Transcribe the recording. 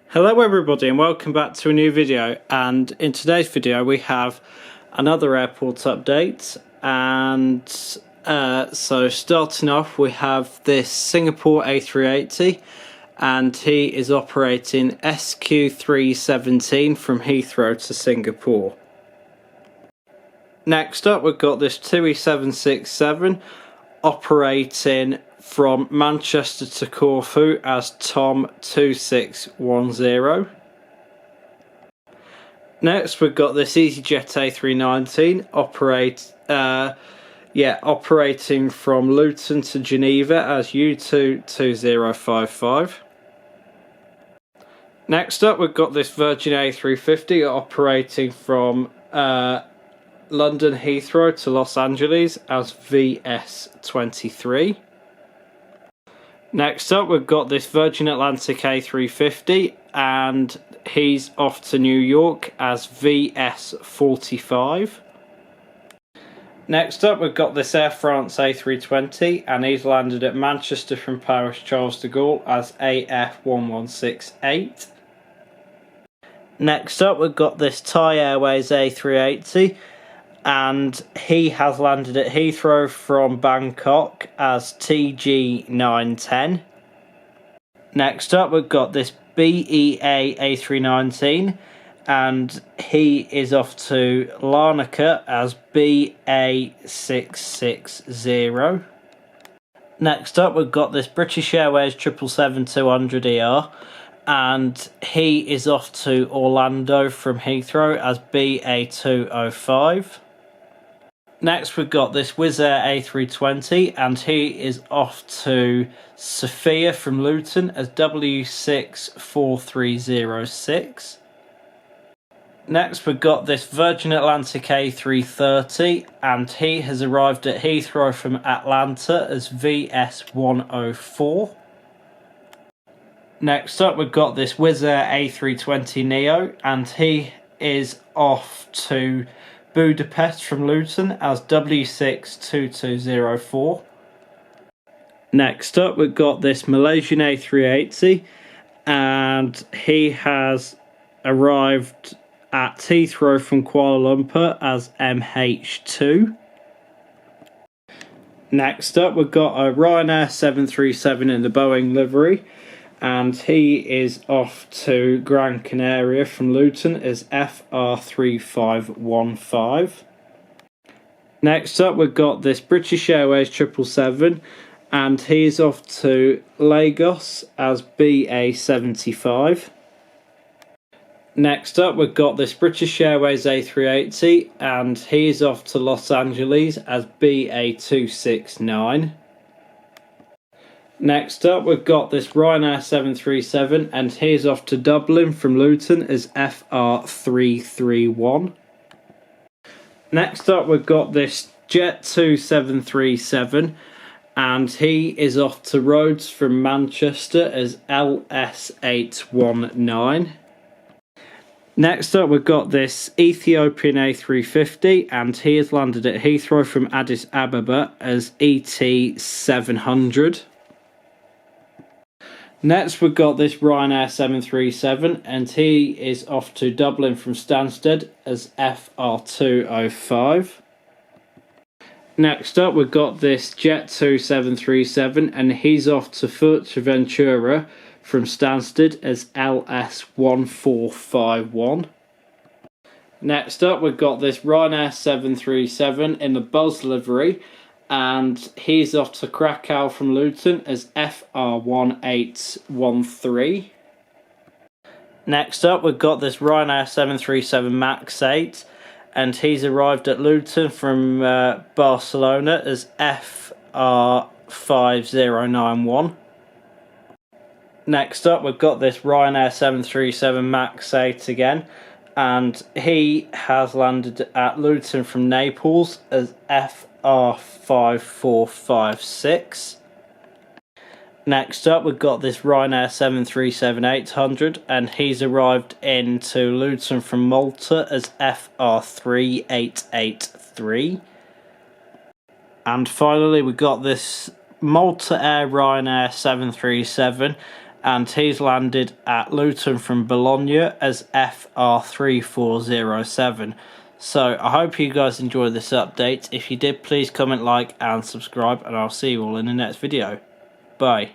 Hello everybody and welcome back to a new video, and in today's video we have another airport update. And so starting off, we have this Singapore A380 and he is operating SQ317 from Heathrow to Singapore. Next up, we've got this TUI 767 operating from Manchester to Corfu as Tom 2610. Next, we've got this EasyJet A319 operating from Luton to Geneva as U2 2055. Next up, we've got this Virgin A350 operating from London Heathrow to Los Angeles as VS23. Next up, we've got this Virgin Atlantic A350 and he's off to New York as VS45. Next up, we've got this Air France A320 and he's landed at Manchester from Paris Charles de Gaulle as AF1168. Next up, we've got this Thai Airways A380 and he has landed at Heathrow from Bangkok as TG910. Next up, we've got this BEA A319 and he is off to Larnaca as BA660. Next up, we've got this British Airways 777-200ER and he is off to Orlando from Heathrow as BA205. Next, we've got this Wizz Air A320 and he is off to Sofia from Luton as W64306. Next, we've got this Virgin Atlantic A330 and he has arrived at Heathrow from Atlanta as VS104. Next up, we've got this Wizz Air A320neo and he is off to Budapest from Luton as W62204. Next up, we've got this Malaysian A380 and he has arrived at Heathrow from Kuala Lumpur as MH2. Next up, we've got a Ryanair 737 in the Boeing livery and he is off to Gran Canaria from Luton as FR3515. Next up, we've got this British Airways 777 and he is off to Lagos as BA75. Next up, we've got this British Airways A380 and he is off to Los Angeles as BA269. Next up, we've got this Ryanair 737 and he's off to Dublin from Luton as FR331. Next up, we've got this Jet2 737 and he is off to Rhodes from Manchester as LS819. Next up, we've got this Ethiopian A350 and he has landed at Heathrow from Addis Ababa as ET700. Next, we've got this Ryanair 737 and he is off to Dublin from Stansted as FR205. Next up, we've got this Jet2 737 and he's off to Fuerteventura from Stansted as LS1451. Next up, we've got this Ryanair 737 in the Buzz livery and he's off to Krakow from Luton as FR1813. Next up, we've got this Ryanair 737 MAX 8 and he's arrived at Luton from Barcelona as FR5091. Next up, we've got this Ryanair 737 MAX 8 again and he has landed at Luton from Naples as FR5456. Next up, we've got this Ryanair 737-800 and he's arrived into Luton from Malta as FR3883. And finally, we've got this Malta Air Ryanair 737 and he's landed at Luton from Bologna as FR3407. So I hope you guys enjoyed this update. If you did, please comment, like and subscribe, and I'll see you all in the next video. Bye.